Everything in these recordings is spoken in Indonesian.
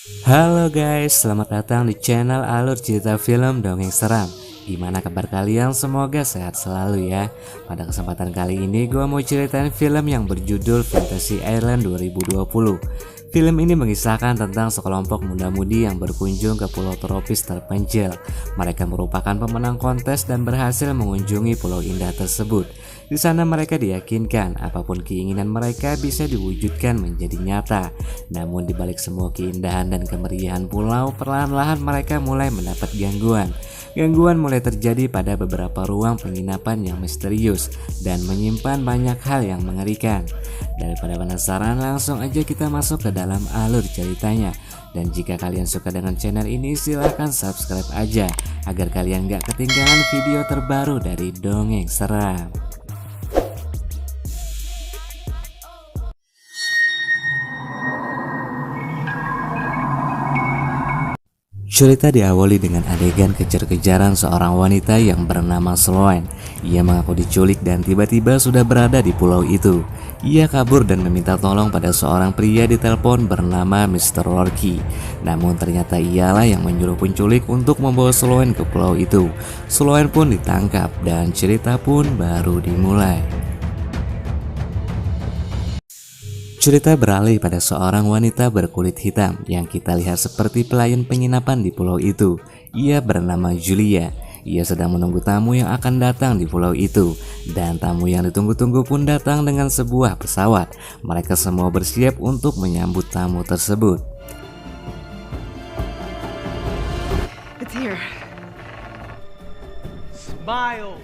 Halo guys, selamat datang di channel Alur Cerita Film Dongeng Seram. Gimana kabar kalian? Semoga sehat selalu ya. Pada kesempatan kali ini gue mau ceritain film yang berjudul Fantasy Island 2020. Film ini mengisahkan tentang sekelompok muda-mudi yang berkunjung ke pulau tropis terpencil. Mereka merupakan pemenang kontes dan berhasil mengunjungi pulau indah tersebut. Di sana mereka diyakinkan apapun keinginan mereka bisa diwujudkan menjadi nyata. Namun di balik semua keindahan dan kemeriahan pulau, perlahan-lahan mereka mulai mendapat gangguan. Gangguan mulai terjadi pada beberapa ruang penginapan yang misterius dan menyimpan banyak hal yang mengerikan. Daripada penasaran, langsung aja kita masuk ke dalam alur ceritanya. Dan jika kalian suka dengan channel ini, silahkan subscribe aja agar kalian gak ketinggalan video terbaru dari Dongeng Seram. Cerita diawali dengan adegan kejar-kejaran seorang wanita yang bernama Sloane. Ia mengaku diculik dan tiba-tiba sudah berada di pulau itu. Ia kabur dan meminta tolong pada seorang pria di telepon bernama Mr. Lorky. Namun ternyata ialah yang menyuruh penculik untuk membawa Sloane ke pulau itu. Sloane pun ditangkap dan cerita pun baru dimulai. Cerita beralih pada seorang wanita berkulit hitam yang kita lihat seperti pelayan penginapan di pulau itu. Ia bernama Julia. Ia sedang menunggu tamu yang akan datang di pulau itu. Dan tamu yang ditunggu-tunggu pun datang dengan sebuah pesawat. Mereka semua bersiap untuk menyambut tamu tersebut. It's here. Smile.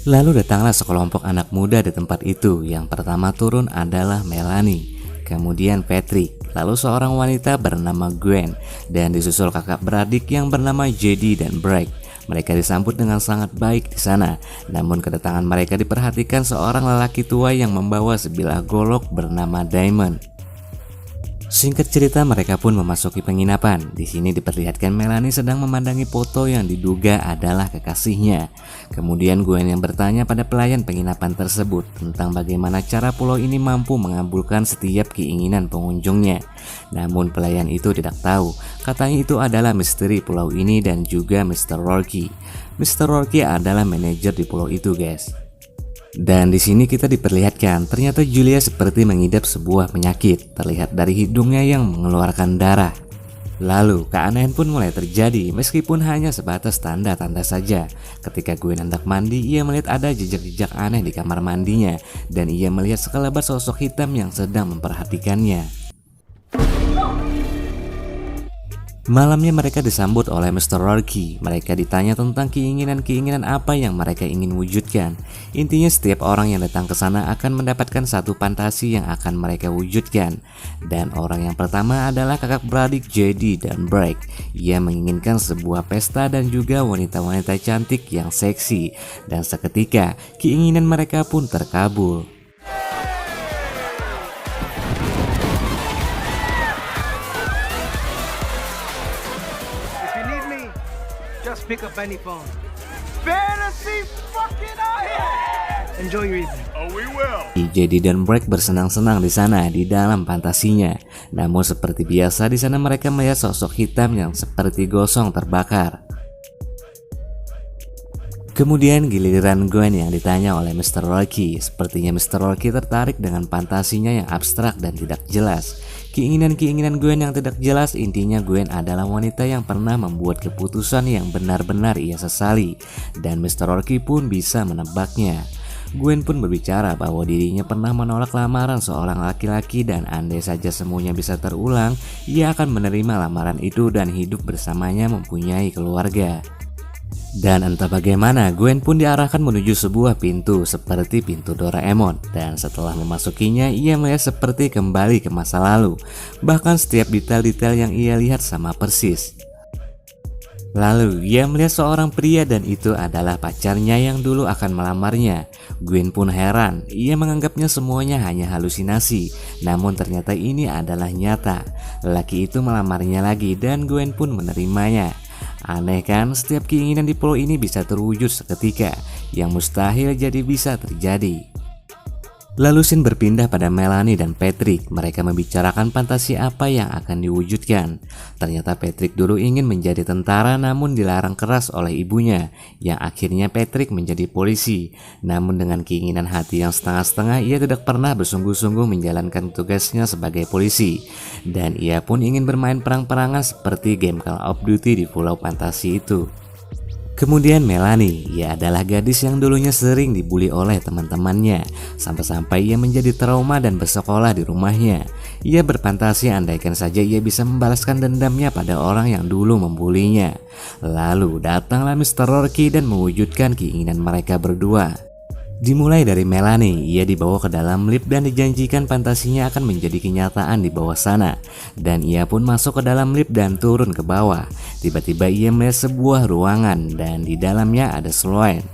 Lalu datanglah sekelompok anak muda di tempat itu. Yang pertama turun adalah Melanie, kemudian Patrick, lalu seorang wanita bernama Gwen, dan disusul kakak beradik yang bernama JD dan Bryce. Mereka disambut dengan sangat baik di sana. Namun kedatangan mereka diperhatikan seorang lelaki tua yang membawa sebilah golok bernama Diamond. Singkat cerita, mereka pun memasuki penginapan. Di sini diperlihatkan Melanie sedang memandangi foto yang diduga adalah kekasihnya. Kemudian Gwen yang bertanya pada pelayan penginapan tersebut tentang bagaimana cara pulau ini mampu mengabulkan setiap keinginan pengunjungnya. Namun pelayan itu tidak tahu. Katanya itu adalah misteri pulau ini dan juga Mr. Lorky. Mr. Lorky adalah manajer di pulau itu, guys. Dan di sini kita diperlihatkan ternyata Julia seperti mengidap sebuah penyakit, terlihat dari hidungnya yang mengeluarkan darah. Lalu keanehan pun mulai terjadi meskipun hanya sebatas tanda-tanda saja. Ketika Gwen hendak mandi, ia melihat ada jejak-jejak aneh di kamar mandinya dan ia melihat sekelebat sosok hitam yang sedang memperhatikannya. Malamnya mereka disambut oleh Mr. Lorky. Mereka ditanya tentang keinginan-keinginan apa yang mereka ingin wujudkan. Intinya setiap orang yang datang ke sana akan mendapatkan satu fantasi yang akan mereka wujudkan. Dan orang yang pertama adalah kakak beradik JD dan Bryce. Ia menginginkan sebuah pesta dan juga wanita-wanita cantik yang seksi. Dan seketika keinginan mereka pun terkabul. Just pick up any phone. Fantasy fucking Island. Enjoy your evening. Oh, we will. JD dan Bryce bersenang-senang di sana di dalam fantasinya. Namun seperti biasa di sana mereka melihat sosok hitam yang seperti gosong terbakar. Kemudian giliran Gwen yang ditanya oleh Mr. Lorky. Sepertinya Mr. Lorky tertarik dengan fantasinya yang abstrak dan tidak jelas. Keinginan-keinginan Gwen yang tidak jelas, intinya Gwen adalah wanita yang pernah membuat keputusan yang benar-benar ia sesali. Dan Mr. Lorky pun bisa menebaknya. Gwen pun berbicara bahwa dirinya pernah menolak lamaran seorang laki-laki dan andai saja semuanya bisa terulang, ia akan menerima lamaran itu dan hidup bersamanya mempunyai keluarga. Dan entah bagaimana Gwen pun diarahkan menuju sebuah pintu seperti pintu Doraemon. Dan setelah memasukinya ia melihat seperti kembali ke masa lalu. Bahkan setiap detail-detail yang ia lihat sama persis. Lalu ia melihat seorang pria dan itu adalah pacarnya yang dulu akan melamarnya. Gwen pun heran, ia menganggapnya semuanya hanya halusinasi. Namun ternyata ini adalah nyata. Lelaki itu melamarnya lagi dan Gwen pun menerimanya. Aneh kan, setiap keinginan di pulau ini bisa terwujud seketika, yang mustahil jadi bisa terjadi. Lalu scene berpindah pada Melanie dan Patrick. Mereka membicarakan fantasi apa yang akan diwujudkan. Ternyata Patrick dulu ingin menjadi tentara namun dilarang keras oleh ibunya, yang akhirnya Patrick menjadi polisi. Namun dengan keinginan hati yang setengah-setengah, ia tidak pernah bersungguh-sungguh menjalankan tugasnya sebagai polisi. Dan ia pun ingin bermain perang-perangan seperti game Call of Duty di pulau fantasi itu. Kemudian Melanie, ia adalah gadis yang dulunya sering dibully oleh teman-temannya, sampai-sampai ia menjadi trauma dan bersekolah di rumahnya. Ia berfantasi andaikan saja ia bisa membalaskan dendamnya pada orang yang dulu membulinya. Lalu datanglah Mr. Rourke dan mewujudkan keinginan mereka berdua. Dimulai dari Melanie, ia dibawa ke dalam lift dan dijanjikan fantasinya akan menjadi kenyataan di bawah sana. Dan ia pun masuk ke dalam lift dan turun ke bawah. Tiba-tiba ia melihat sebuah ruangan dan di dalamnya ada Sloane.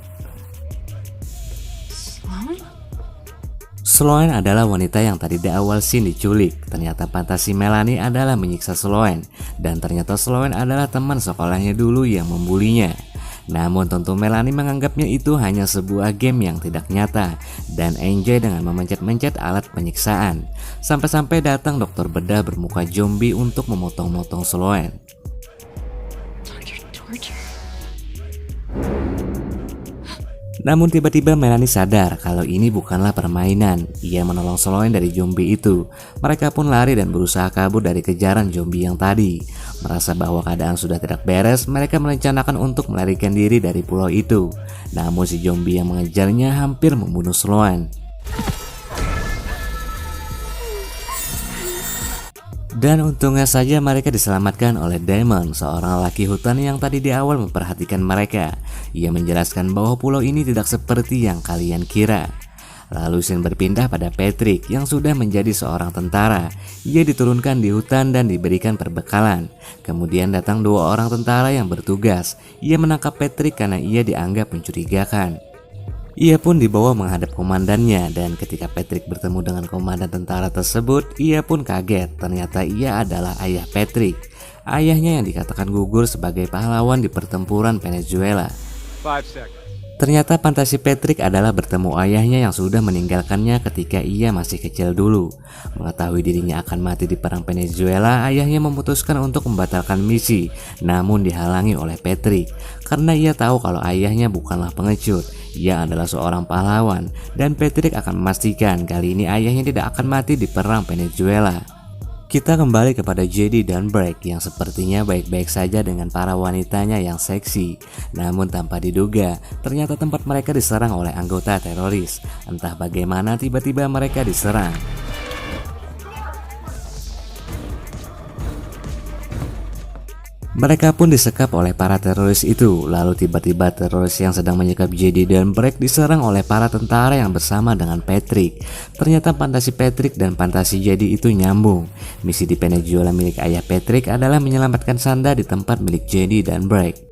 Sloane adalah wanita yang tadi di awal scene diculik. Ternyata fantasi Melanie adalah menyiksa Sloane. Dan ternyata Sloane adalah teman sekolahnya dulu yang membulinya. Namun tentu Melanie menganggapnya itu hanya sebuah game yang tidak nyata dan enjoy dengan memencet-mencet alat penyiksaan. Sampai-sampai datang dokter bedah bermuka zombie untuk memotong-motong Sloane. Namun tiba-tiba Melanie sadar kalau ini bukanlah permainan. Ia menolong Sloane dari zombie itu. Mereka pun lari dan berusaha kabur dari kejaran zombie yang tadi. Merasa bahwa keadaan sudah tidak beres, mereka merencanakan untuk melarikan diri dari pulau itu. Namun si zombie yang mengejarnya hampir membunuh Sloane. Dan untungnya saja mereka diselamatkan oleh Damon, seorang lelaki hutan yang tadi di awal memperhatikan mereka. Ia menjelaskan bahwa pulau ini tidak seperti yang kalian kira. Lalu scene berpindah pada Patrick yang sudah menjadi seorang tentara. Ia diturunkan di hutan dan diberikan perbekalan. Kemudian datang 2 orang tentara yang bertugas. Ia menangkap Patrick karena ia dianggap mencurigakan. Ia pun dibawa menghadap komandannya dan ketika Patrick bertemu dengan komandan tentara tersebut, ia pun kaget. Ternyata ia adalah ayah Patrick. Ayahnya yang dikatakan gugur sebagai pahlawan di pertempuran Venezuela. 5 seconds. Ternyata fantasi Patrick adalah bertemu ayahnya yang sudah meninggalkannya ketika ia masih kecil dulu. Mengetahui dirinya akan mati di perang Venezuela, ayahnya memutuskan untuk membatalkan misi, namun dihalangi oleh Patrick. Karena ia tahu kalau ayahnya bukanlah pengecut, ia adalah seorang pahlawan, dan Patrick akan memastikan kali ini ayahnya tidak akan mati di perang Venezuela. Kita kembali kepada JD dan Break yang sepertinya baik-baik saja dengan para wanitanya yang seksi. Namun tanpa diduga, ternyata tempat mereka diserang oleh anggota teroris. Entah bagaimana tiba-tiba mereka diserang. Mereka pun disekap oleh para teroris itu. Lalu tiba-tiba teroris yang sedang menyekap JD dan Break diserang oleh para tentara yang bersama dengan Patrick. Ternyata fantasi Patrick dan fantasi JD itu nyambung. Misi di Venezuela milik ayah Patrick adalah menyelamatkan Sanda di tempat milik JD dan Break.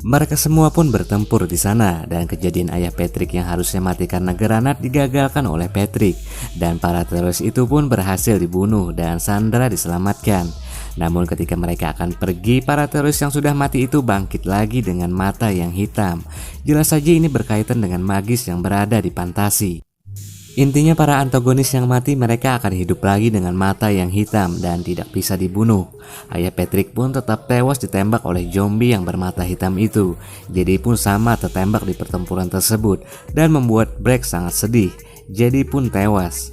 Mereka semua pun bertempur di sana dan kejadian ayah Patrick yang harusnya mati karena granat digagalkan oleh Patrick dan para teroris itu pun berhasil dibunuh dan Sandra diselamatkan. Namun ketika mereka akan pergi, para teroris yang sudah mati itu bangkit lagi dengan mata yang hitam. Jelas saja ini berkaitan dengan magis yang berada di fantasi. Intinya para antagonis yang mati mereka akan hidup lagi dengan mata yang hitam dan tidak bisa dibunuh. Ayah Patrick pun tetap tewas ditembak oleh zombie yang bermata hitam itu. Jadi pun sama tertembak di pertempuran tersebut dan membuat Break sangat sedih. Jadi pun tewas.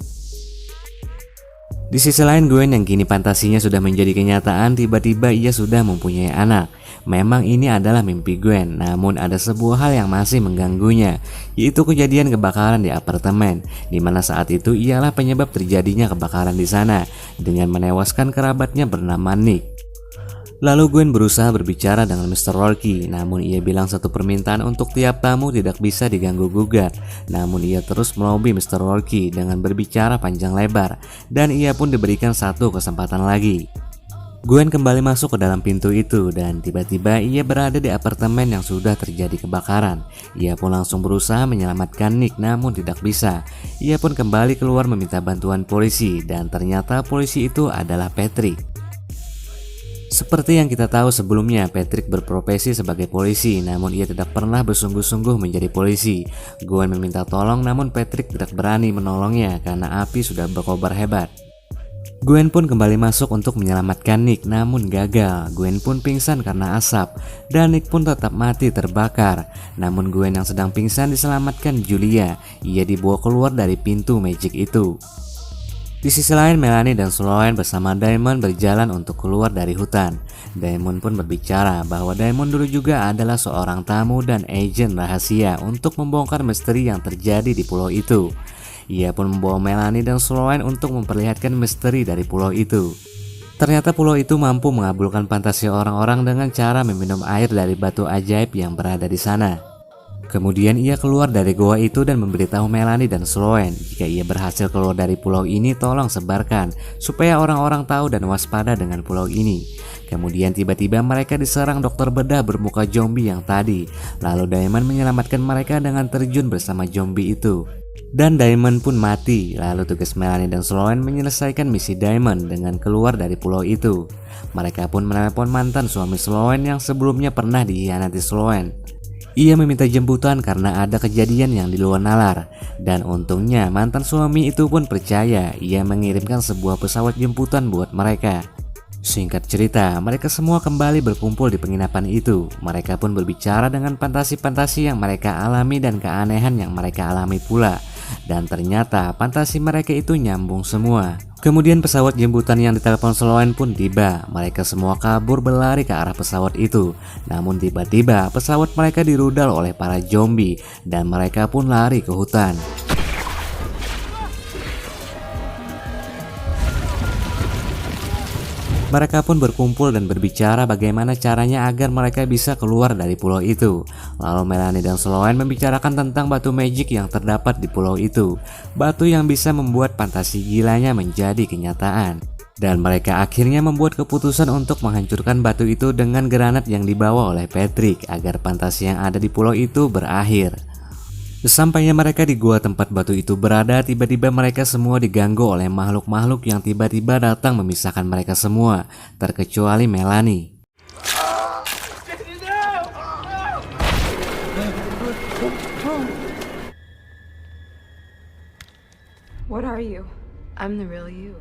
Di sisi lain Gwen yang kini fantasinya sudah menjadi kenyataan, tiba-tiba ia sudah mempunyai anak. Memang ini adalah mimpi Gwen, namun ada sebuah hal yang masih mengganggunya, yaitu kejadian kebakaran di apartemen, di mana saat itu ialah penyebab terjadinya kebakaran di sana dengan menewaskan kerabatnya bernama Nick. Lalu Gwen berusaha berbicara dengan Mr. Rourke, namun ia bilang satu permintaan untuk tiap tamu tidak bisa diganggu gugat. Namun ia terus melobi Mr. Rourke dengan berbicara panjang lebar, dan ia pun diberikan satu kesempatan lagi. Gwen kembali masuk ke dalam pintu itu dan tiba-tiba ia berada di apartemen yang sudah terjadi kebakaran. Ia pun langsung berusaha menyelamatkan Nick namun tidak bisa. Ia pun kembali keluar meminta bantuan polisi dan ternyata polisi itu adalah Patrick. Seperti yang kita tahu sebelumnya, Patrick berprofesi sebagai polisi, namun ia tidak pernah bersungguh-sungguh menjadi polisi. Gwen meminta tolong, namun Patrick tidak berani menolongnya karena api sudah berkobar hebat. Gwen pun kembali masuk untuk menyelamatkan Nick, namun gagal. Gwen pun pingsan karena asap, dan Nick pun tetap mati terbakar. Namun Gwen yang sedang pingsan diselamatkan Julia. Ia dibawa keluar dari pintu magic itu. Di sisi lain, Melanie dan Sloane bersama Diamond berjalan untuk keluar dari hutan. Diamond pun berbicara bahwa Diamond dulu juga adalah seorang tamu dan agen rahasia untuk membongkar misteri yang terjadi di pulau itu. Ia pun membawa Melanie dan Sloane untuk memperlihatkan misteri dari pulau itu. Ternyata pulau itu mampu mengabulkan fantasi orang-orang dengan cara meminum air dari batu ajaib yang berada di sana. Kemudian ia keluar dari goa itu dan memberitahu Melanie dan Sloane jika ia berhasil keluar dari pulau ini, tolong sebarkan supaya orang-orang tahu dan waspada dengan pulau ini. Kemudian tiba-tiba mereka diserang dokter bedah bermuka zombie yang tadi. Lalu Diamond menyelamatkan mereka dengan terjun bersama zombie itu. Dan Diamond pun mati. Lalu tugas Melanie dan Sloane menyelesaikan misi Diamond dengan keluar dari pulau itu. Mereka pun menelepon mantan suami Sloane yang sebelumnya pernah dikhianati Sloane. Ia meminta jemputan karena ada kejadian yang di luar nalar. Dan untungnya mantan suami itu pun percaya. Ia mengirimkan sebuah pesawat jemputan buat mereka. Singkat cerita, mereka semua kembali berkumpul di penginapan itu. Mereka pun berbicara dengan fantasi-fantasi yang mereka alami dan keanehan yang mereka alami pula. Dan ternyata fantasi mereka itu nyambung semua. Kemudian pesawat jemputan yang ditelepon Sloane pun tiba. Mereka semua kabur berlari ke arah pesawat itu. Namun tiba-tiba pesawat mereka dirudal oleh para zombie dan mereka pun lari ke hutan. Mereka pun berkumpul dan berbicara bagaimana caranya agar mereka bisa keluar dari pulau itu. Lalu Melanie dan Sloane membicarakan tentang batu magic yang terdapat di pulau itu. Batu yang bisa membuat fantasi gilanya menjadi kenyataan. Dan mereka akhirnya membuat keputusan untuk menghancurkan batu itu dengan granat yang dibawa oleh Patrick agar fantasi yang ada di pulau itu berakhir. Sesampainya mereka di gua tempat batu itu berada, tiba-tiba mereka semua diganggu oleh makhluk-makhluk yang tiba-tiba datang memisahkan mereka semua, terkecuali Melanie. What are you? I'm the real you.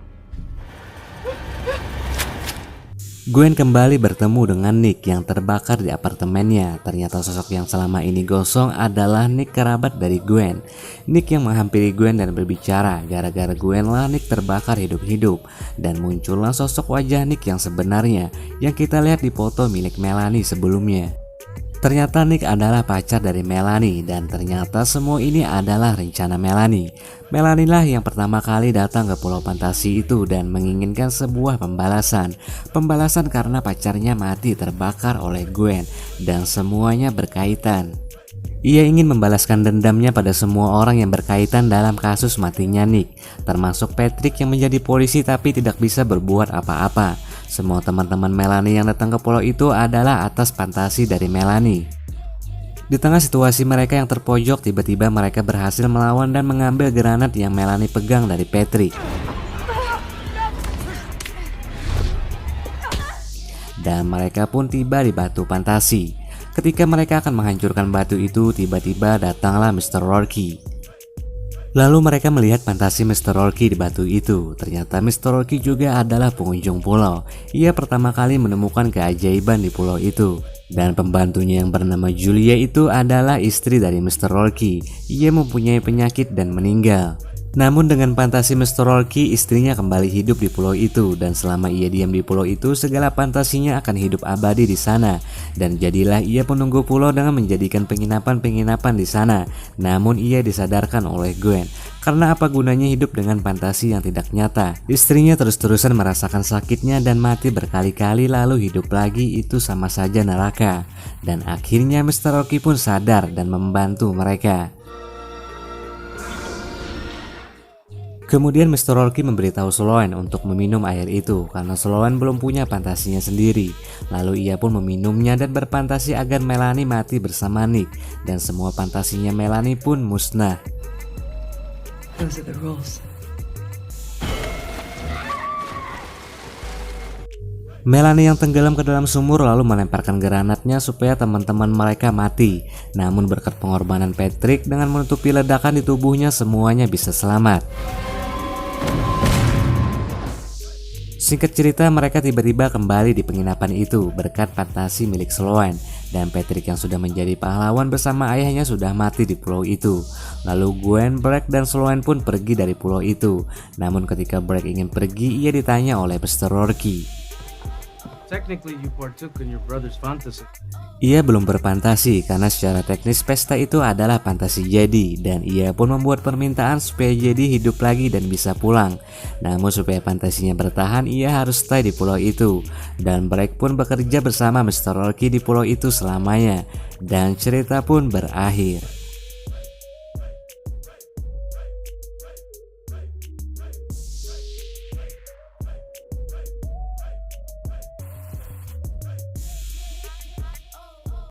Gwen kembali bertemu dengan Nick yang terbakar di apartemennya. Ternyata sosok yang selama ini gosong adalah Nick, kerabat dari Gwen. Nick yang menghampiri Gwen dan berbicara. Gara-gara Gwen lah Nick terbakar hidup-hidup. Dan muncullah sosok wajah Nick yang sebenarnya yang kita lihat di foto milik Melanie sebelumnya. Ternyata Nick adalah pacar dari Melanie dan ternyata semua ini adalah rencana Melanie. Melanie lah yang pertama kali datang ke pulau fantasi itu dan menginginkan sebuah pembalasan. Pembalasan karena pacarnya mati terbakar oleh Gwen dan semuanya berkaitan. Ia ingin membalaskan dendamnya pada semua orang yang berkaitan dalam kasus matinya Nick, termasuk Patrick yang menjadi polisi tapi tidak bisa berbuat apa-apa. Semua teman-teman Melanie yang datang ke pulau itu adalah atas fantasi dari Melanie. Di tengah situasi mereka yang terpojok, tiba-tiba mereka berhasil melawan dan mengambil granat yang Melanie pegang dari Patrick. Dan mereka pun tiba di batu fantasi. Ketika mereka akan menghancurkan batu itu, tiba-tiba datanglah Mr. Rourke. Lalu mereka melihat fantasi Mr. Rourke di batu itu. Ternyata Mr. Rourke juga adalah pengunjung pulau. Ia pertama kali menemukan keajaiban di pulau itu. Dan pembantunya yang bernama Julia itu adalah istri dari Mr. Rourke. Ia mempunyai penyakit dan meninggal. Namun dengan fantasi Mr. Rourke, istrinya kembali hidup di pulau itu. Dan selama ia diam di pulau itu, segala fantasinya akan hidup abadi di sana. Dan jadilah ia penunggu pulau dengan menjadikan penginapan-penginapan di sana. Namun ia disadarkan oleh Gwen. Karena apa gunanya hidup dengan fantasi yang tidak nyata? Istrinya terus-terusan merasakan sakitnya dan mati berkali-kali lalu hidup lagi, itu sama saja neraka. Dan akhirnya Mr. Rourke pun sadar dan membantu mereka. Kemudian Mr. Rourke memberitahu Sloane untuk meminum air itu karena Sloane belum punya fantasinya sendiri. Lalu ia pun meminumnya dan berfantasi agar Melanie mati bersama Nick dan semua fantasinya Melanie pun musnah. Those are the rules. Melanie yang tenggelam ke dalam sumur lalu melemparkan granatnya supaya teman-teman mereka mati. Namun berkat pengorbanan Patrick dengan menutupi ledakan di tubuhnya, semuanya bisa selamat. Singkat cerita, mereka tiba-tiba kembali di penginapan itu berkat fantasi milik Sloane, dan Patrick yang sudah menjadi pahlawan bersama ayahnya sudah mati di pulau itu. Lalu Gwen, Brack, dan Sloane pun pergi dari pulau itu. Namun ketika Brack ingin pergi, ia ditanya oleh Mr. Rourke. Technically, you partook in your brother's fantasy. Ia belum berfantasi karena secara teknis pesta itu adalah fantasi Jedi, dan ia pun membuat permintaan supaya Jedi hidup lagi dan bisa pulang. Namun supaya fantasinya bertahan, ia harus stay di pulau itu, dan Brack pun bekerja bersama Mr. Rourke di pulau itu selamanya, dan cerita pun berakhir.